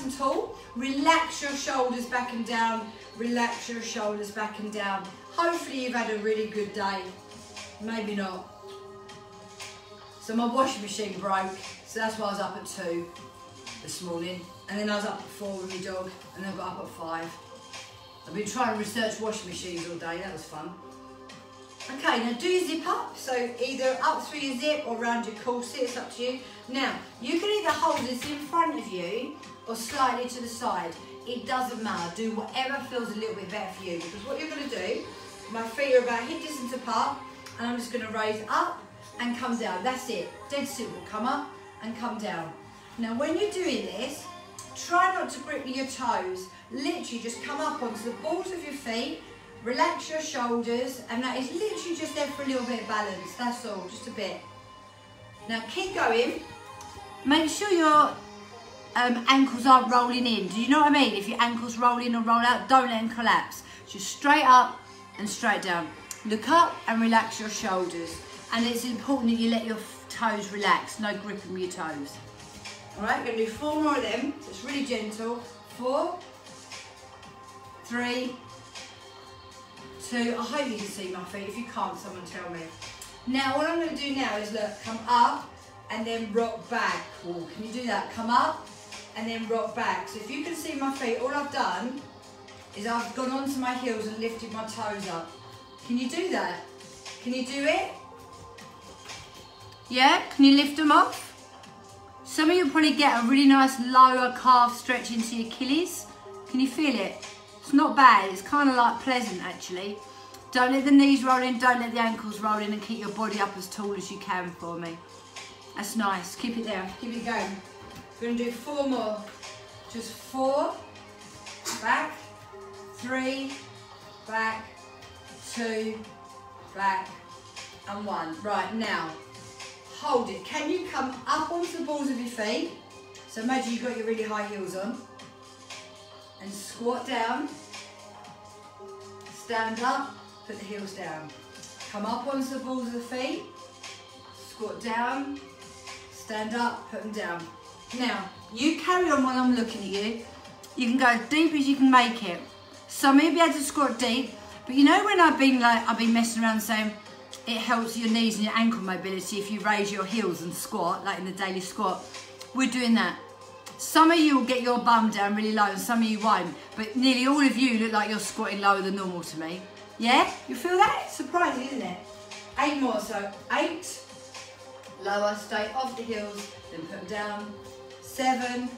nice and tall. Relax your shoulders back and down. Relax your shoulders back and down. Hopefully you've had a really good day. Maybe not. So my washing machine broke, so that's why I was up at 2 this morning. And then I was up at 4 with my dog, and then I got up at 5. I've been trying to research washing machines all day, that was fun. Okay, now do your zip up, so either up through your zip or around your corset, it's up to you. Now, you can either hold this in front of you or slightly to the side. It doesn't matter, do whatever feels a little bit better for you, because what you're going to do, my feet are about hip distance apart, and I'm just going to raise up and come down. That's it, dead simple, come up and come down. Now when you're doing this, try not to grip your toes. Literally just come up onto the balls of your feet, relax your shoulders, and that is literally just there for a little bit of balance. That's all, just a bit. Now keep going. Make sure your ankles aren't rolling in. Do you know what I mean? If your ankles roll in or roll out, don't let them collapse. Just straight up and straight down. Look up and relax your shoulders. And it's important that you let your toes relax, no gripping your toes. All right, we're going to do 4 more of them. So it's really gentle. 4, 3, 2. I hope you can see my feet. If you can't, someone tell me. Now, what I'm going to do now is look, come up and then rock back. Ooh, can you do that? Come up and then rock back. So if you can see my feet, all I've done is I've gone onto my heels and lifted my toes up. Can you do that? Can you do it? Yeah, can you lift them off? Some of you probably get a really nice lower calf stretch into your Achilles. Can you feel it? It's not bad, it's kind of like pleasant actually. Don't let the knees roll in, don't let the ankles roll in, and keep your body up as tall as you can for me. That's nice, keep it there, keep it going. We're going to do 4 more. Just 4, back, 3, back, 2, back, and 1. Right, now. Hold it. Can you come up onto the balls of your feet? So imagine you've got your really high heels on. And squat down. Stand up, put the heels down. Come up onto the balls of the feet. Squat down. Stand up, put them down. Now, you carry on while I'm looking at you. You can go as deep as you can make it. Some of you will be able to squat deep, but you know when I've been messing around saying, it helps your knees and your ankle mobility if you raise your heels and squat, like in the daily squat. We're doing that. Some of you will get your bum down really low and some of you won't. But nearly all of you look like you're squatting lower than normal to me. Yeah? You feel that? It's surprising, isn't it? 8 more. So 8, lower, stay off the heels, then put them down. 7,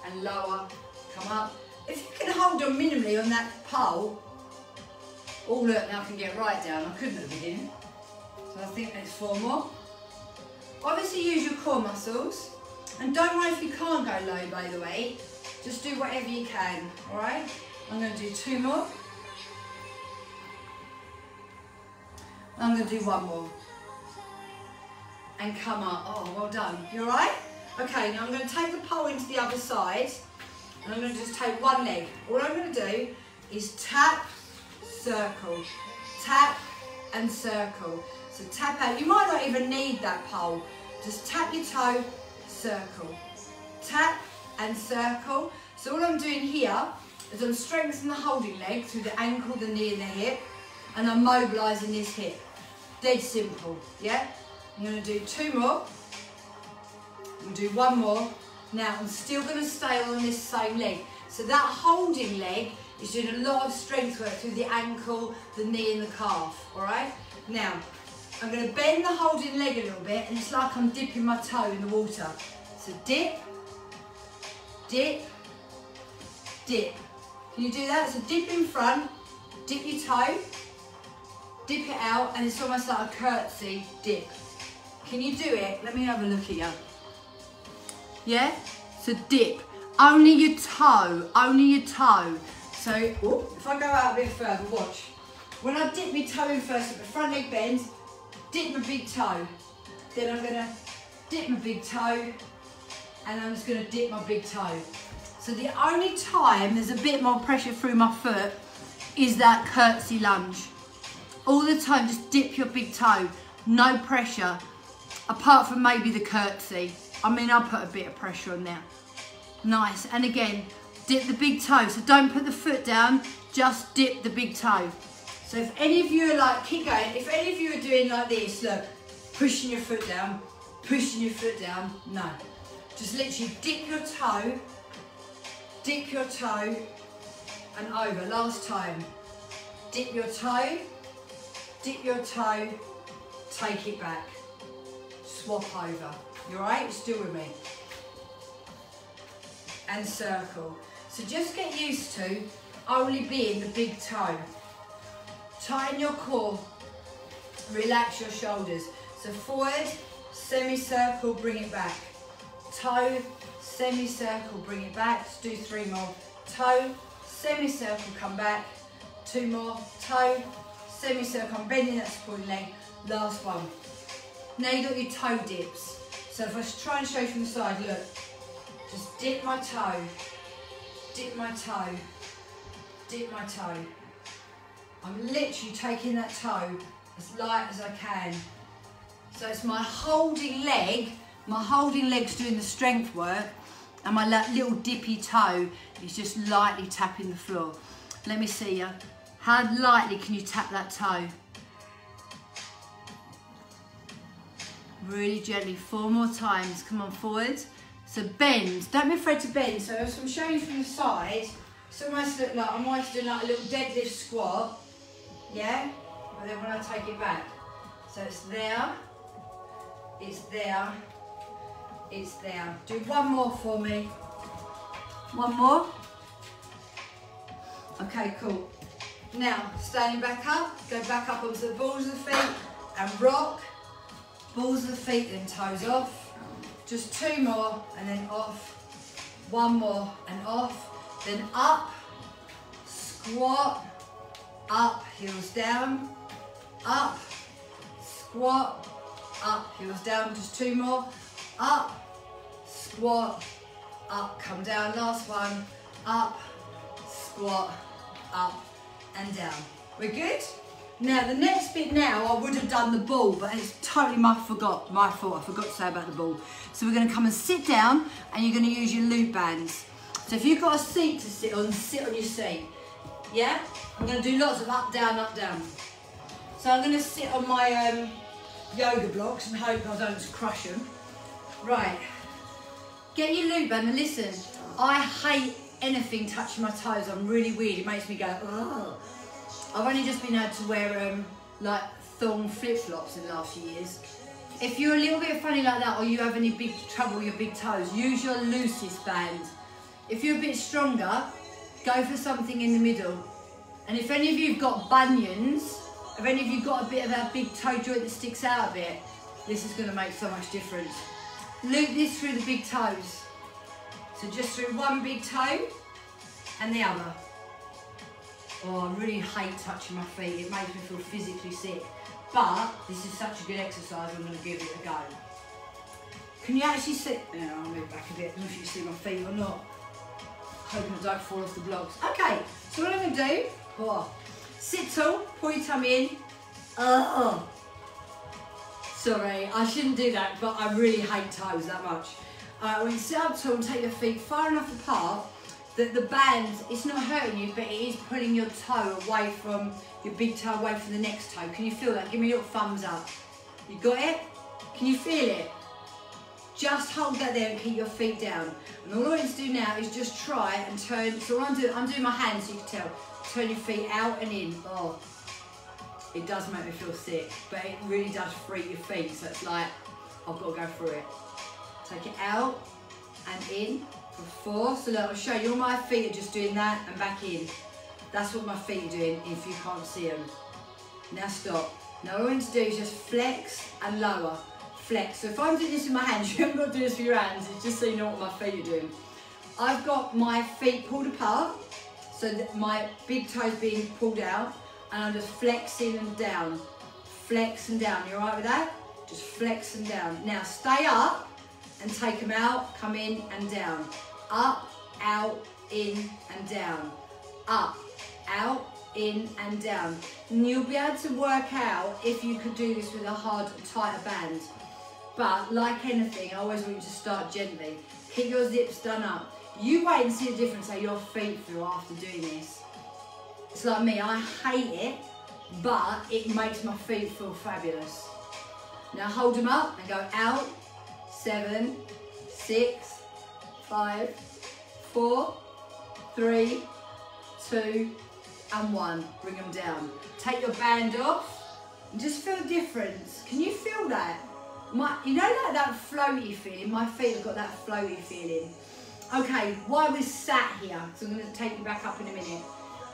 and lower, come up. If you can hold on minimally on that pole. Oh look, now I can get right down. I couldn't at the beginning. So I think there's 4 more. Obviously use your core muscles. And don't worry if you can't go low, by the way. Just do whatever you can, all right? I'm going to do 2 more. I'm going to do 1 more. And come up. Oh, well done. You all right? Okay, now I'm going to take the pole into the other side. And I'm going to just take 1 leg. All I'm going to do is tap, circle. Tap and circle. So tap out. You might not even need that pole. Just tap your toe, circle. Tap and circle. So all I'm doing here is I'm strengthening the holding leg through the ankle, the knee and the hip. And I'm mobilising this hip. Dead simple, yeah? I'm going to do 2 more. I'm going to do 1 more. Now I'm still going to stay on this same leg. So that holding leg is doing a lot of strength work through the ankle, the knee and the calf, all right? Now, I'm going to bend the holding leg a little bit and it's like I'm dipping my toe in the water. So dip, dip, dip. Can you do that? So dip in front, dip your toe, dip it out, and it's almost like a curtsy dip. Can you do it? Let me have a look at you. Yeah? So dip. Only your toe, only your toe. So, if I go out a bit further, watch. When I dip my toe in first, the front leg bends, dip my big toe. Then I'm gonna dip my big toe, and I'm just gonna dip my big toe. So the only time there's a bit more pressure through my foot is that curtsy lunge. All the time, just dip your big toe, no pressure, apart from maybe the curtsy. I mean, I'll put a bit of pressure on there. Nice. And again, dip the big toe. So don't put the foot down, just dip the big toe. So if any of you are like, keep going, if any of you are doing like this, look, pushing your foot down, no. Just literally dip your toe, and over. Last time. Dip your toe, take it back, swap over. You alright? Still with me. And circle. So just get used to only being the big toe. Tighten your core, relax your shoulders. So forward, semicircle, bring it back. Toe, semicircle, bring it back. Let's do 3 more. Toe, semicircle, come back. 2 more. Toe, semicircle, I'm bending that supporting leg. Last one. Now you've got your toe dips. So if I try and show you from the side, look. Just dip my toe, dip my toe, dip my toe. I'm literally taking that toe as light as I can. So it's my holding leg's doing the strength work, and my little dippy toe is just lightly tapping the floor. Let me see you. How lightly can you tap that toe? Really gently, 4 more times. Come on, forward. So bend, don't be afraid to bend. So as I'm showing you from the side, it's almost look like I'm almost doing like a little deadlift squat, yeah? But then when I take it back, so it's there, it's there, it's there. Do 1 more for me. 1 more. Okay, cool. Now, standing back up, go back up onto the balls of the feet and rock. Balls of the feet, then toes off. Just 2 more and then off. 1 more and off. Then up, squat, up, heels down, up, squat, up, heels down. Just 2 more. Up, squat, up, come down. Last one. Up, squat, up and down. We're good? Now the next bit now, I would have done the ball, but it's totally my fault. I forgot to say about the ball. So we're going to come and sit down, and you're going to use your loop bands. So if you've got a seat to sit on your seat. Yeah? I'm going to do lots of up, down, up, down. So I'm going to sit on my yoga blocks and hope I don't crush them. Right. Get your loop band and listen. I hate anything touching my toes. I'm really weird. It makes me go, ugh. I've only just been able to wear like thong flip-flops in the last few years. If you're a little bit funny like that, or you have any big trouble with your big toes, use your loosest band. If you're a bit stronger, go for something in the middle. And if any of you have got bunions, if any of you got a bit of a big toe joint that sticks out a bit, this is going to make so much difference. Loop this through the big toes. So just through one big toe and the other. Oh, I really hate touching my feet. It makes me feel physically sick. But this is such a good exercise, I'm going to give it a go. Can you actually see? Yeah, I'll move back a bit. I don't know if you can see my feet or not. Hoping I don't fall off the blocks. Okay, so what I'm going to do, sit tall, pull your tummy in. Sorry, I shouldn't do that, but I really hate toes that much. When you sit up tall and take your feet far enough apart, that the band, it's not hurting you, but it is pulling your toe away from, your big toe away from the next toe. Can you feel that? Give me a little thumbs up. You got it? Can you feel it? Just hold that there and keep your feet down. And all I want you to do now is just try and turn, so I'm doing my hands so you can tell. Turn your feet out and in. Oh, it does make me feel sick, but it really does free your feet. So it's like, I've got to go through it. Take it out and in. For 4, so look, I'll show you, all my feet are just doing that and back in. That's what my feet are doing if you can't see them. Now stop. Now all I want to do is just flex and lower. Flex. So if I'm doing this with my hands, you haven't got to do this with your hands, it's just so you know what my feet are doing. I've got my feet pulled apart, so that my big toe's being pulled out, and I'm just flexing and down. Flex and down. You alright with that? Just flex and down. Now stay up and take them out, come in and down. Up, out, in and down. Up, out, in and down. And you'll be able to work out if you could do this with a hard, tighter band. But like anything, I always want you to start gently. Keep your zips done up. You wait and see the difference how your feet feel after doing this. It's like me, I hate it, but it makes my feet feel fabulous. Now hold them up and go out. 7, 6, 5, 4, 3, 2, and 1. Bring them down. Take your band off and just feel the difference. Can you feel that? You know like that floaty feeling? My feet have got that floaty feeling. Okay, while we're sat here, so I'm going to take you back up in a minute.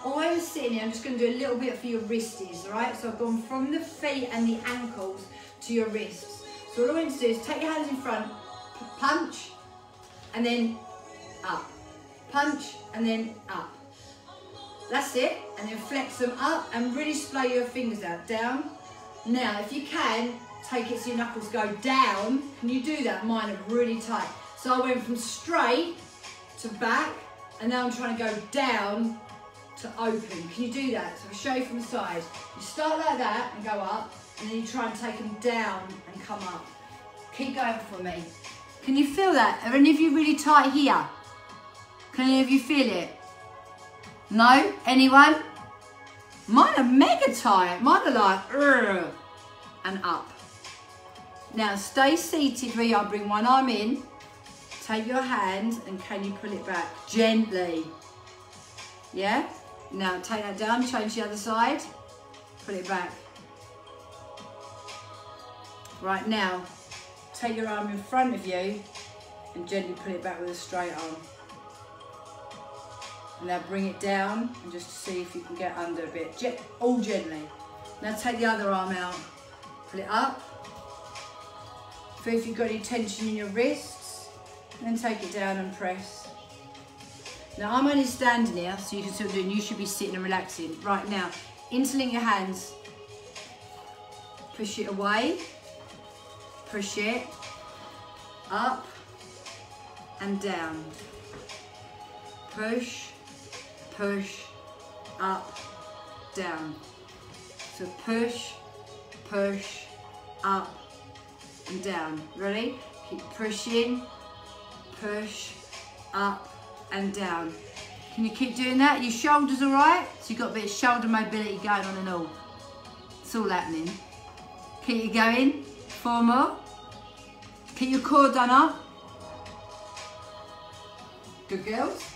While I was sitting here, I'm just going to do a little bit for your wristies, alright? So I've gone from the feet and the ankles to your wrists. So what I want you to do is take your hands in front, punch, and then up. Punch, and then up. That's it. And then flex them up and really splay your fingers out. Down. Now, if you can, take it so your knuckles go down. Can you do that? Mine are really tight. So I went from straight to back, and now I'm trying to go down to open. Can you do that? So I'll show you from the side. You start like that and go up, and then you try and take them down and come up. Keep going for me. Can you feel that? Are any of you really tight here? Can any of you feel it? No? Anyone? Mine are mega tight. Mine are like, and up. Now stay seated where you are. Bring one arm in. Take your hand and can you pull it back? Gently. Yeah? Now take that down, change the other side. Pull it back. Right, now take your arm in front of you and gently pull it back with a straight arm. And now bring it down and just see if you can get under a bit. All gently. Now take the other arm out. Pull it up. Feel if you've got any tension in your wrists. And then take it down and press. Now I'm only standing here so you can see what I'm doing. You should be sitting and relaxing. Right now, interlink your hands. Push it away. Push it. Up. And down. Push. Push, up, down. So push, push, up, and down. Ready? Keep pushing, push, up, and down. Can you keep doing that? Your shoulders all right? So you've got a bit of shoulder mobility going on and all. It's all happening. Keep it going. 4 more. Keep your core done up. Good girls.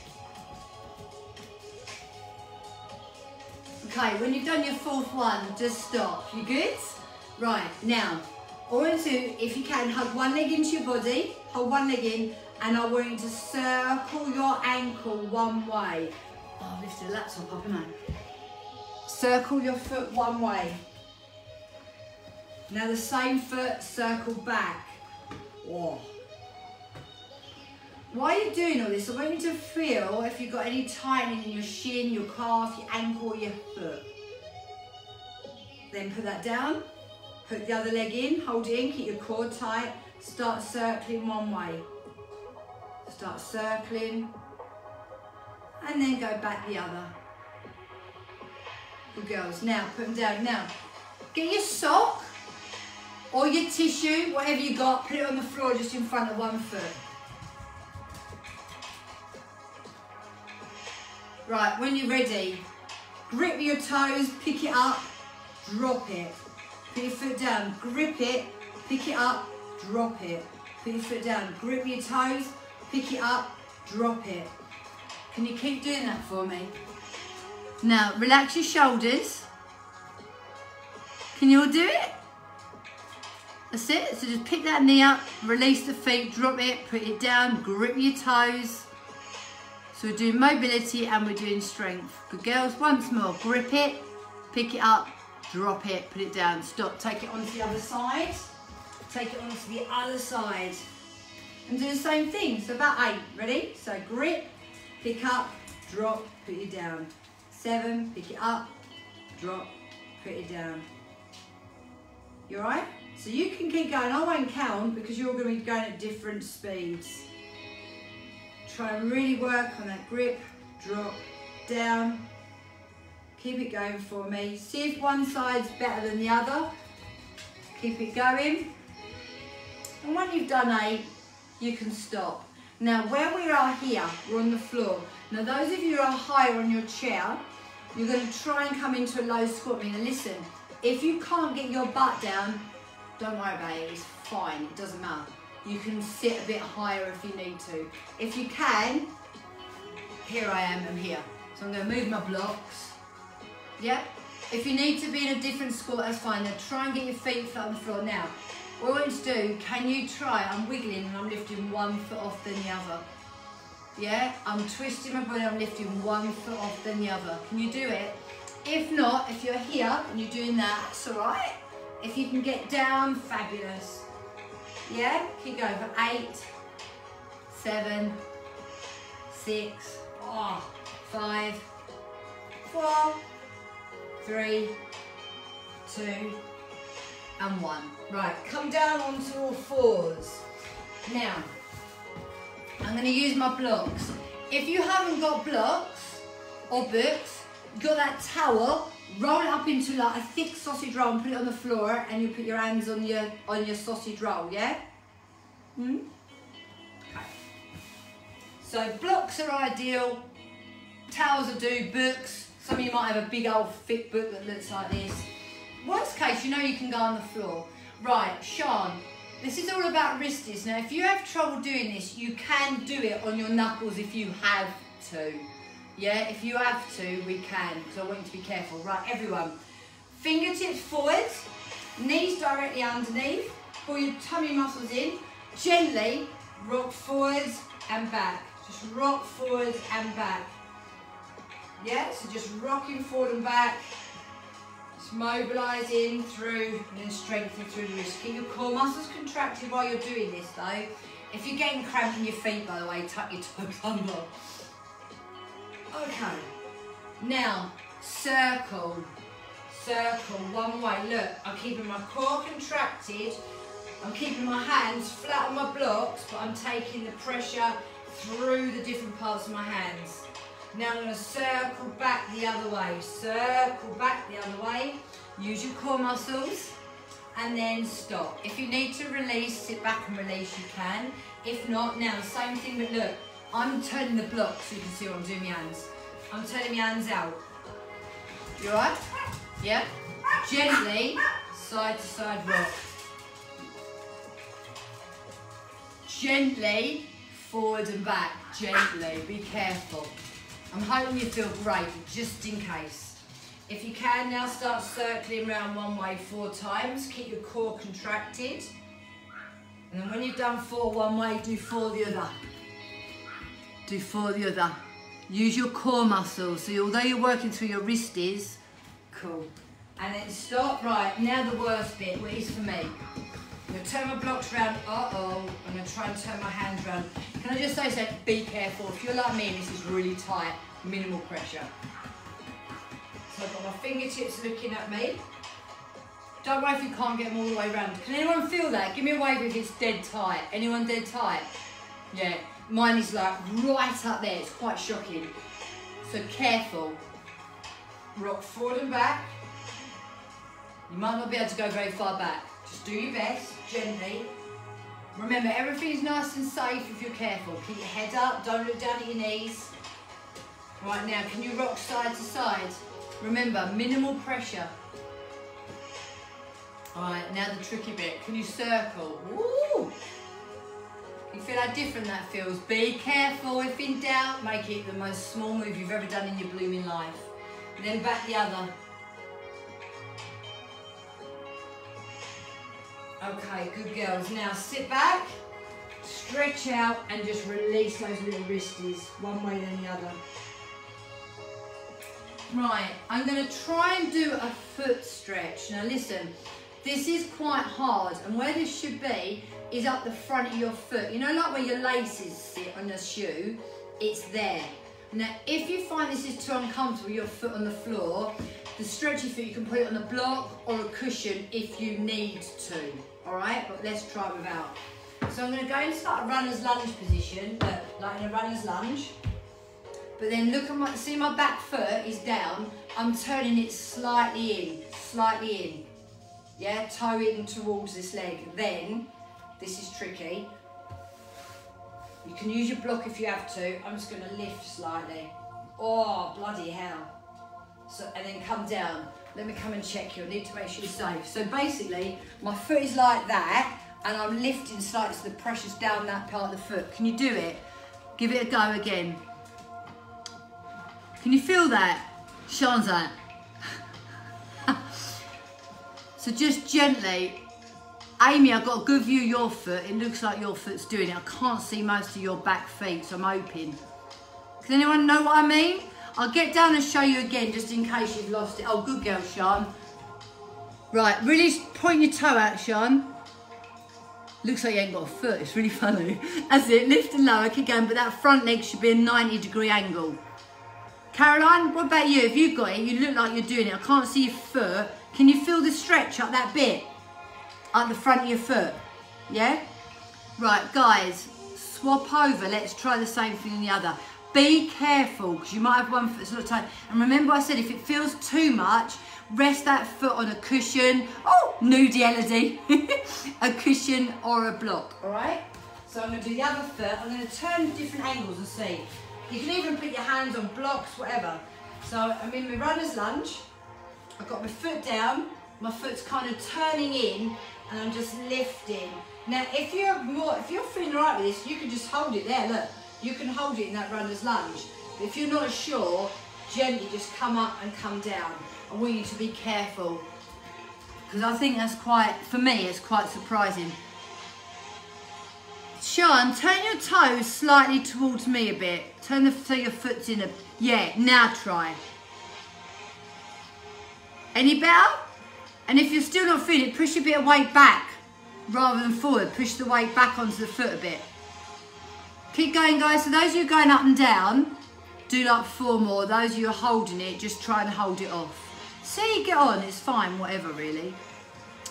Okay, when you've done your 4th one, just stop. You good? Right, now, I want you to, if you can, hug one leg into your body, hold one leg in, and I want you to circle your ankle one way. Oh, I've lifted the laptop up, haven't I? Circle your foot one way. Now the same foot, circle back. Oh. While you're doing all this, I want you to feel if you've got any tightening in your shin, your calf, your ankle, your foot. Then put that down, put the other leg in, hold it in, keep your core tight, start circling one way. Start circling, and then go back the other. Good girls. Now, put them down. Now, get your sock or your tissue, whatever you got, put it on the floor just in front of one foot. Right, when you're ready, grip your toes, pick it up, drop it. Put your foot down, grip it, pick it up, drop it. Put your foot down, grip your toes, pick it up, drop it. Can you keep doing that for me? Now, relax your shoulders. Can you all do it? That's it. So just pick that knee up, release the feet, drop it, put it down, grip your toes. So we're doing mobility and we're doing strength. Good girls, once more. Grip it, pick it up, drop it, put it down, stop. Take it onto the other side. Take it onto the other side. And do the same thing. So about 8. Ready? So grip, pick up, drop, put it down. 7, pick it up, drop, put it down. You alright? So you can keep going. I won't count because you're all going to be going at different speeds. Try and really work on that grip, drop, down. Keep it going for me. See if one side's better than the other. Keep it going. And when you've done 8, you can stop. Now, where we are here, we're on the floor. Now, those of you who are higher on your chair, you're going to try and come into a low squat. Now, listen, if you can't get your butt down, don't worry about it, it's fine, it doesn't matter. You can sit a bit higher if you need to. If you can, here I am, I'm here. So I'm going to move my blocks. Yeah? If you need to be in a different squat, that's fine. Now try and get your feet flat on the floor. Now, what I want you to do, can you try, I'm wiggling and I'm lifting one foot off then the other. Yeah? I'm twisting my body, I'm lifting one foot off then the other. Can you do it? If not, if you're here and you're doing that, it's all right. If you can get down, fabulous. Yeah? Keep going for 8, 7, 6, 5, 4, 3, 2, and 1. Right, come down onto all fours. Now, I'm going to use my blocks. If you haven't got blocks or books, you've got that towel, roll it up into like a thick sausage roll and put it on the floor, and you put your hands on your sausage roll, yeah? Okay. So blocks are ideal, towels are do, books. Some of you might have a big old thick book that looks like this. Worst case, you know you can go on the floor. Right, Sean, this is all about wristies. Now, if you have trouble doing this, you can do it on your knuckles if you have to. Yeah, if you have to, we can, because I want you to be careful. Right, everyone, fingertips forwards, knees directly underneath, pull your tummy muscles in, gently rock forwards and back. Just rock forwards and back. Yeah, so just rocking forward and back, just mobilising through and then strengthening through the wrist. Keep your core muscles contracted while you're doing this though. If you're getting cramp in your feet, by the way, tuck your toes under. Okay, now circle, one way. Look, I'm keeping my core contracted, I'm keeping my hands flat on my blocks, but I'm taking the pressure through the different parts of my hands. Now I'm going to circle back the other way, circle back the other way, use your core muscles, and then stop. If you need to release, sit back and release, you can. If not, now the same thing, but look, I'm turning the block so you can see what I'm doing with my hands. I'm turning my hands out. You alright? Yeah? Gently, side to side rock. Gently, forward and back. Gently, be careful. I'm hoping you feel great, just in case. If you can, now start circling around one way 4 times. Keep your core contracted. And then when you've done 4 one way, do 4 the other. Do 4 the other. Use your core muscles. So although you're working through your wristies, cool. And then stop. Right, now the worst bit, what is for me. I'm going to turn my blocks around. I'm going to try and turn my hands around. Can I just say so? Be careful. If you're like me and this is really tight, minimal pressure. So I've got my fingertips looking at me. Don't worry if you can't get them all the way around. Can anyone feel that? Give me a wave if it's dead tight. Anyone dead tight? Yeah. Mine is like right up there. It's quite shocking. So careful. Rock forward and back. You might not be able to go very far back. Just do your best, gently. Remember, everything's nice and safe if you're careful. Keep your head up, don't look down at your knees. Right now, can you rock side to side? Remember, minimal pressure. Alright, now the tricky bit. Can you circle? Woo! You feel how different that feels. Be careful, if in doubt, make it the most small move you've ever done in your blooming life. And then back the other. Okay, good girls. Now sit back, stretch out, and just release those little wristies, one way then the other. Right, I'm going to try and do a foot stretch. Now listen, this is quite hard, and where this should be is up the front of your foot. You know, like where your laces sit on the shoe, it's there. Now, if you find this is too uncomfortable, your foot on the floor, the stretchy foot, you can put it on a block or a cushion if you need to, all right? But let's try without. So I'm going to go into like a runner's lunge position, like in a runner's lunge. But then look at my, see my back foot is down. I'm turning it slightly in. Yeah, toe in towards this leg. Then, this is tricky. You can use your block if you have to. I'm just going to lift slightly. Oh, bloody hell. So, and then come down. Let me come and check you. I need to make sure you're safe. So basically, my foot is like that, and I'm lifting slightly so the pressure's down that part of the foot. Can you do it? Give it a go again. Can you feel that? Sean's that. So just gently. Amy, I've got a good view of your foot. It looks like your foot's doing it. I can't see most of your back feet, so I'm hoping. Can anyone know what I mean? I'll get down and show you again, just in case you've lost it. Oh, good girl, Sean. Right, really point your toe out, Sean. Looks like you ain't got a foot. It's really funny. That's it. Lift and lower, keep going, but that front leg should be a 90-degree angle. Caroline, what about you? If you've got it, you look like you're doing it. I can't see your foot. Can you feel the stretch up that bit? Up the front of your foot? Yeah? Right, guys, swap over. Let's try the same thing on the other. Be careful, because you might have one foot sort of tight. And remember I said, if it feels too much, rest that foot on a cushion. Oh, nudie Elodie. A cushion or a block, all right? So I'm going to do the other foot. I'm going to turn different angles and see. You can even put your hands on blocks, whatever. So I'm in my runner's lunge. I've got my foot down. My foot's kind of turning in, and I'm just lifting. Now, if you're feeling all right with this, you can just hold it there, look. You can hold it in that runner's lunge. But if you're not sure, gently just come up and come down. I want you to be careful, because I think that's quite, for me, it's quite surprising. Sean, turn your toes slightly towards me a bit. Turn so your foot's in a, yeah, now try. Any better? And if you're still not feeling it, push a bit of weight back rather than forward. Push the weight back onto the foot a bit. Keep going, guys. So those of you going up and down, do like 4 more. Those of you are holding it, just try and hold it off. See, get on. It's fine, whatever, really.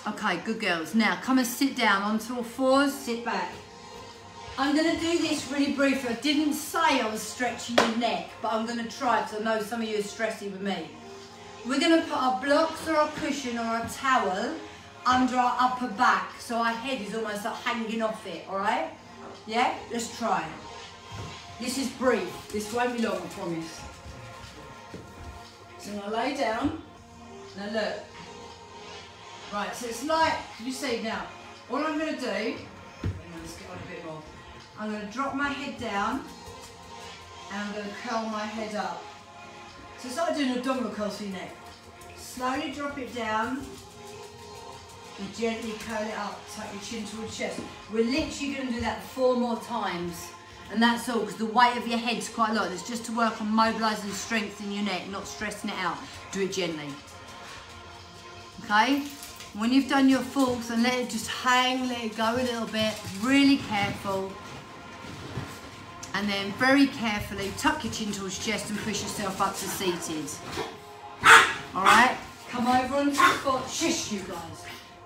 Okay, good girls. Now, come and sit down onto all 4s. Sit back. I'm going to do this really briefly. I didn't say I was stretching your neck, but I'm going to try because I know some of you are stressing with me. We're going to put our blocks or our cushion or our towel under our upper back, so our head is almost like hanging off it, all right? Yeah? Let's try. This is brief. This won't be long, I promise. So I'm going to lay down. Now look. Right, so it's like, you see now, all I'm going to do, let's get on a bit more. I'm going to drop my head down and I'm going to curl my head up. So it's like doing abdominal curls for your neck. Slowly drop it down and gently curl it up, tuck your chin towards your chest. We're literally going to do that 4 more times. And that's all, because the weight of your head's quite a lot. It's just to work on mobilising strength in your neck, not stressing it out. Do it gently. Okay? When you've done your 4th, and let it just hang, let it go a little bit. Really careful. And then very carefully tuck your chin towards your chest and push yourself up to seated. All right? Come over onto the 4s. Shush, you guys.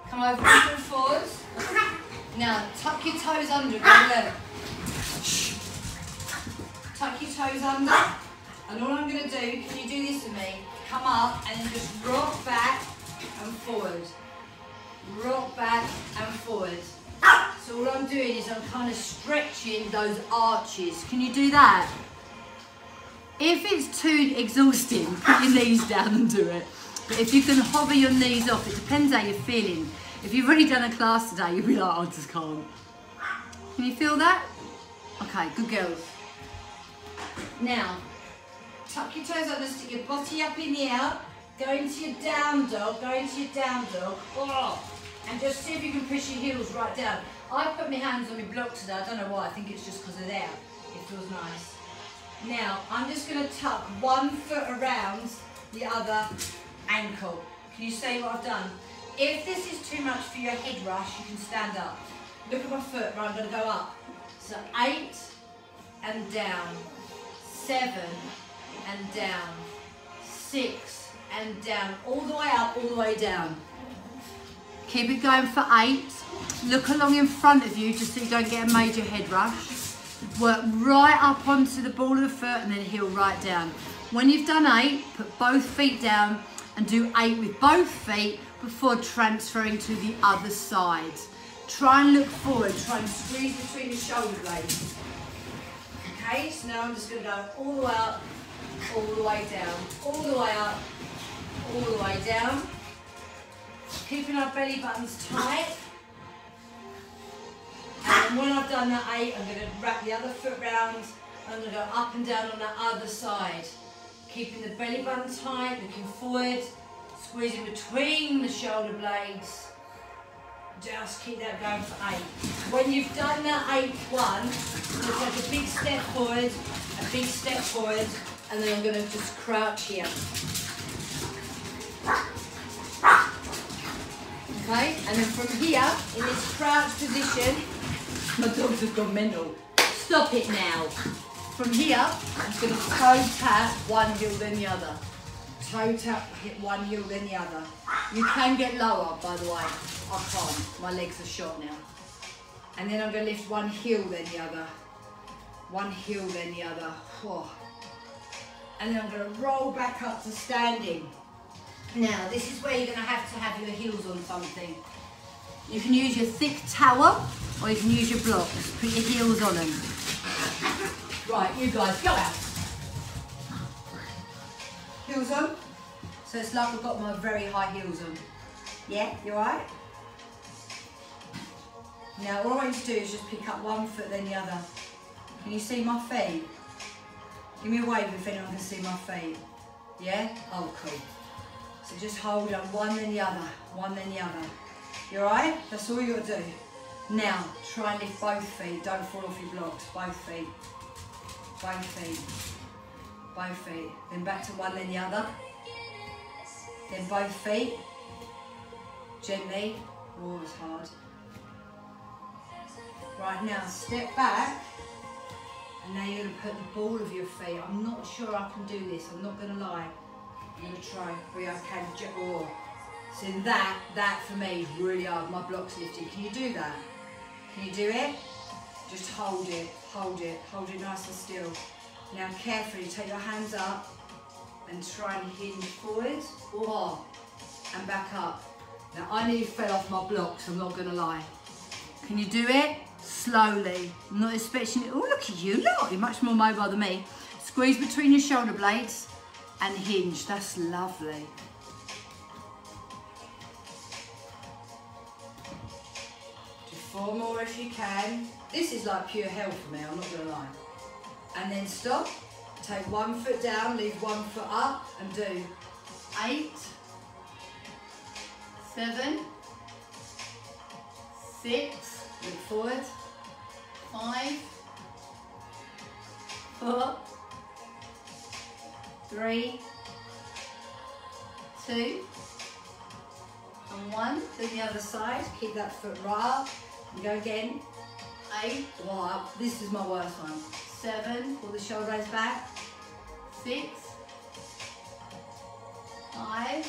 Come over onto the 4s. Now, tuck your toes under. Go low. Tuck your toes under. And all I'm going to do, can you do this with me? Come up and then just rock back and forward. Rock back and forward. So all I'm doing is I'm kind of stretching those arches. Can you do that? If it's too exhausting, put your knees down and do it. But if you can hover your knees off, it depends how you're feeling. If you've already done a class today, you'll be like, oh, I just can't. Can you feel that? Okay, good girls. Now, tuck your toes under, stick your body up in the air, go into your down dog, oh, and just see if you can push your heels right down. I put my hands on my block today, I don't know why, I think it's just because of there. It feels nice. Now, I'm just going to tuck one foot around the other ankle. Can you see what I've done? If this is too much for your head rush, you can stand up. Look at my foot, right, I'm going to go up. So 8 and down, 7 and down, 6 and down, all the way up, all the way down. Keep it going for 8. Look along in front of you just so you don't get a major head rush. Work right up onto the ball of the foot and then heel right down. When you've done 8, put both feet down and do 8 with both feet before transferring to the other side. Try and look forward, try and squeeze between the shoulder blades. Okay, so now I'm just going to go all the way up, all the way down, all the way up, all the way down. Keeping our belly buttons tight. And when I've done that 8, I'm going to wrap the other foot round. I'm going to go up and down on the other side. Keeping the belly button tight, looking forward, squeezing between the shoulder blades. Just keep that going for 8. When you've done that 8th one, you'll take a big step forward, and then I'm going to just crouch here. Okay, and then from here, in this crouch position, my dogs have gone mental. Stop it now. From here, I'm just going to toe tap one heel then the other. Toe tap, hit one heel then the other. You can get lower, by the way. I can't. My legs are shot now. And then I'm going to lift one heel then the other. One heel then the other. Oh. And then I'm going to roll back up to standing. Now, this is where you're going to have your heels on something. You can use your thick tower, or you can use your blocks. Put your heels on them. Right, you guys, go out. Heels on. So it's like I've got my very high heels on. Yeah, you alright? Now, all I want you to do is just pick up one foot then the other. Can you see my feet? Give me a wave if anyone can see my feet. Yeah? Oh, cool. So just hold on, one then the other, one then the other. You alright? That's all you got to do. Now, try and lift both feet. Don't fall off your blocks. Both feet. Both feet. Both feet. Then back to one then the other. Then both feet. Gently. Oh, it's hard. Right, now step back. And now you're going to put the ball of your feet. I'm not sure I can do this. I'm not going to lie. I'm going to try. But I can. Oh. So that for me is really hard. My block's lifted. Can you do that? Can you do it? Just hold it, hold it, hold it nice and still. Now carefully take your hands up and try and hinge forward. Oh, and back up. Now I nearly fell off my blocks, I'm not going to lie. Can you do it? Slowly. I'm not expecting it. Oh, look at you, look. You're much more mobile than me. Squeeze between your shoulder blades and hinge. That's lovely. Do 4 more if you can. This is like pure hell for me, I'm not going to lie. And then stop. Take one foot down, leave one foot up, and do 8, 7, 6, look forward, 5, 4, 3, 2, and 1. To the other side, keep that foot right up, and go again. 8, well, this is my worst one. 7, pull the shoulder blades back. 6, 5,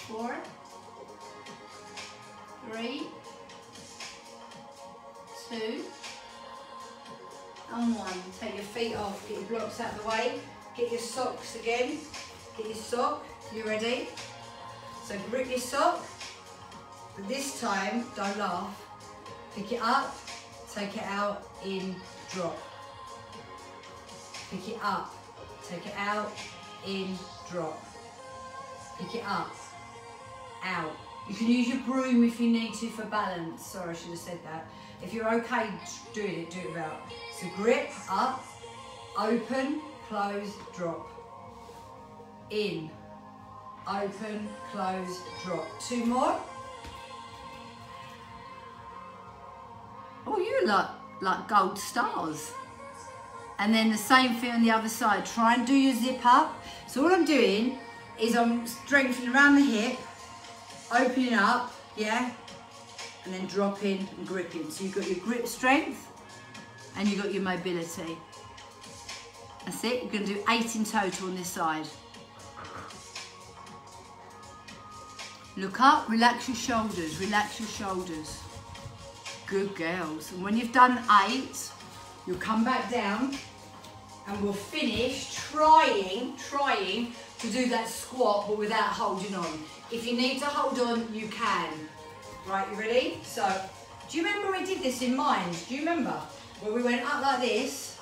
4, 3, 2, and 1. Take your feet off, get your blocks out of the way, get your socks again, get your sock, you ready? So grip your sock, but this time, don't laugh, pick it up, take it out, in, drop. Pick it up, take it out, in, drop. Pick it up, out. You can use your broom if you need to for balance. Sorry, I should have said that. If you're okay doing it, do it without. So grip, up, open, close, drop. In, open, close, drop. 2 more. Oh, you look like gold stars. And then the same thing on the other side. Try and do your zip up. So all I'm doing is I'm strengthening around the hip, opening up, yeah, and then dropping and gripping. So you've got your grip strength and you've got your mobility. That's it. You're going to do 8 in total on this side. Look up, relax your shoulders, relax your shoulders. Good girls. And when you've done 8, you'll come back down and we'll finish trying to do that squat but without holding on. If you need to hold on, you can. Right, you ready? So, do you remember we did this in Mind? Do you remember? where we went up like this,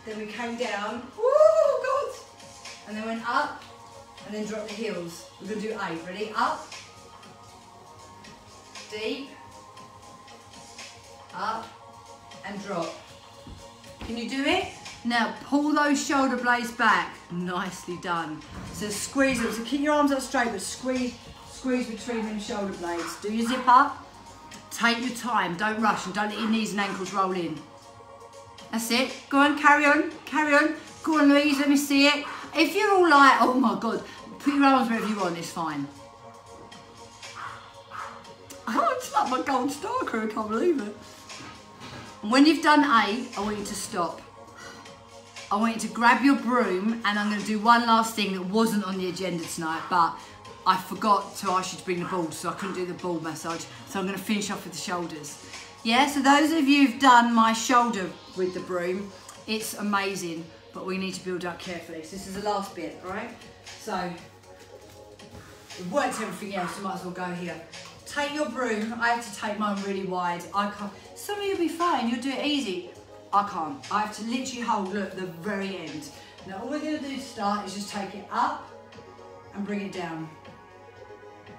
then we came down, oh God, and then went up, and then drop the heels. We're going to do 8, ready? Up, deep, up, and drop. Can you do it? Now pull those shoulder blades back. Nicely done. So squeeze them, so keep your arms up straight, but squeeze between them shoulder blades. Do your zip up. Take your time, don't rush, and don't let your knees and ankles roll in. That's it. Go on, carry on, carry on. Go on, Louise, let me see it. If you're all like, oh my God, put your arms wherever you want, it's fine. Oh, it's like my gold star crew, I can't believe it. When you've done 8, I want you to stop. I want you to grab your broom, and I'm going to do one last thing that wasn't on the agenda tonight, but I forgot to ask you to bring the ball, so I couldn't do the ball massage. So I'm going to finish off with the shoulders. Yeah, so those of you who've done my shoulder with the broom, it's amazing, but we need to build up carefully. So this is the last bit, all right? So we've worked everything else, so might as well go here. Take your broom. I have to take mine really wide. I can't. Some of you will be fine, you'll do it easy. I can't. I have to literally hold, look, the very end. Now all we're going to do to start is just take it up and bring it down.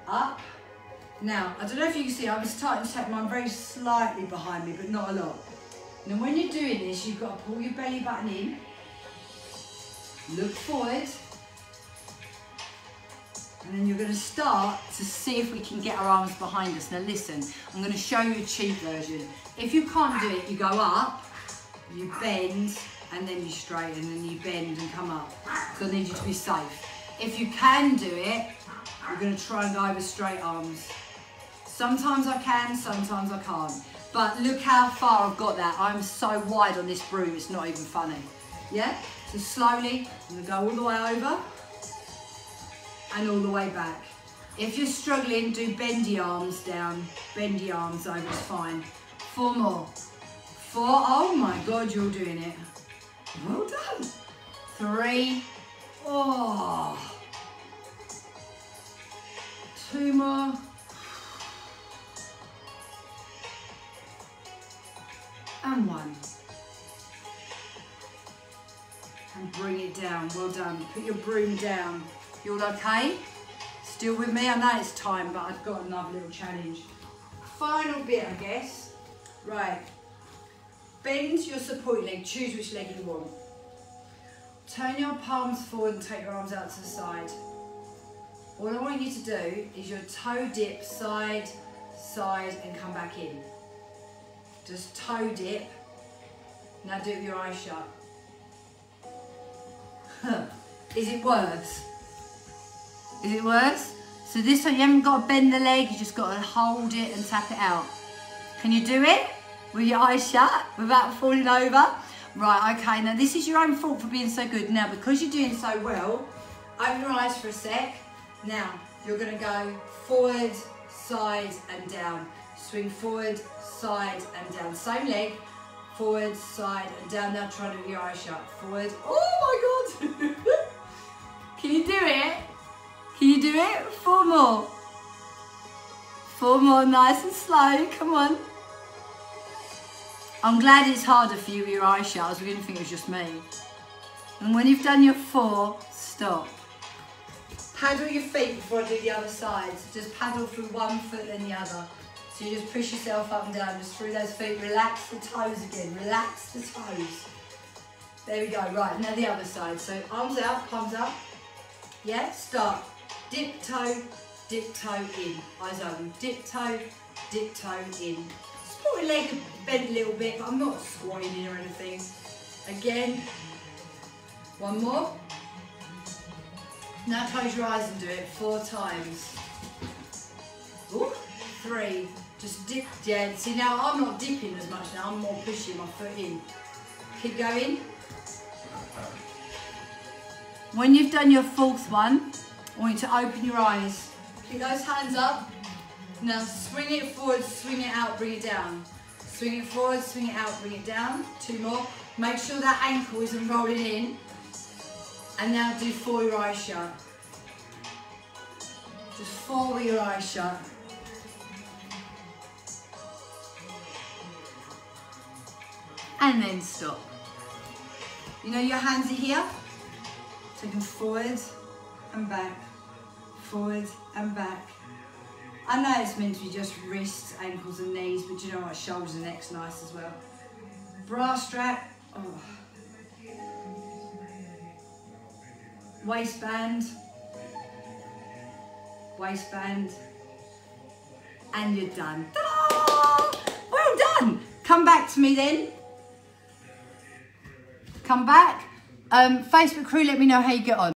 Up. Now, I don't know if you can see, I'm starting to take mine very slightly behind me, but not a lot. Now when you're doing this, you've got to pull your belly button in, look forward, and then you're going to start to see if we can get our arms behind us. Now listen, I'm going to show you a cheap version. If you can't do it, you go up, you bend, and then you straighten, and you bend and come up. So I need you to be safe. If you can do it, we're going to try and go over straight arms. Sometimes I can, sometimes I can't. But look how far I've got that. I'm so wide on this broom, it's not even funny. Yeah? So slowly, I'm going to go all the way over and all the way back. If you're struggling, do bendy arms down, bendy arms over, it's fine. 4 more. 4, oh my God, you're doing it. Well done. 3, oh. 2 more. And 1. And bring it down, well done. Put your broom down. You all okay? Still with me? I know it's time, but I've got another little challenge. Final bit, I guess. Right. Bend your support leg, choose which leg you want. Turn your palms forward and take your arms out to the side. All I want you to do is your toe dip, side, side, and come back in. Just toe dip. Now do it with your eyes shut. Is it worse? Is it worse? So this one, you haven't got to bend the leg, you just got to hold it and tap it out. Can you do it with your eyes shut without falling over? Right, okay, now this is your own fault for being so good. Now, because you're doing so well, open your eyes for a sec. Now, you're going to go forward, side, and down. Swing forward, side, and down. Same leg, forward, side, and down. Now try to do your eyes shut. Forward. Oh my God! Can you do it? Can you do it? 4 more. 4 more, nice and slow. Come on. I'm glad it's harder for you with your eyes shut. I was beginning to think it was just me. And when you've done your 4, stop. Paddle your feet before I do the other side. Just paddle through one foot and the other. So you just push yourself up and down, just through those feet. Relax the toes again, relax the toes. There we go, right, now the other side. So arms out, palms up. Yeah, start. Dip toe in. Eyes open. Dip toe in. Just put your leg bent a little bit, but I'm not squatting in or anything. Again. 1 more. Now close your eyes and do it 4 times. Ooh, 3. Just dip, yeah. See now I'm not dipping as much now, I'm more pushing my foot in. Keep going. When you've done your 4th one, I want you to open your eyes. Keep those hands up. Now swing it forward, swing it out, bring it down. Swing it forward, swing it out, bring it down. 2 more. Make sure that ankle isn't rolling in. And now do 4 with your eyes shut. Just 4 with your eyes shut. and then stop. You know your hands are here? Take them forward and back, forward and back. I know it's meant to be just wrists, ankles and knees, but you know what, shoulders and neck's nice as well. Bra strap, oh. Waistband, waistband, and you're done. Ta-da! Well done. Come back to me then. Come back. Facebook crew, let me know how you get on.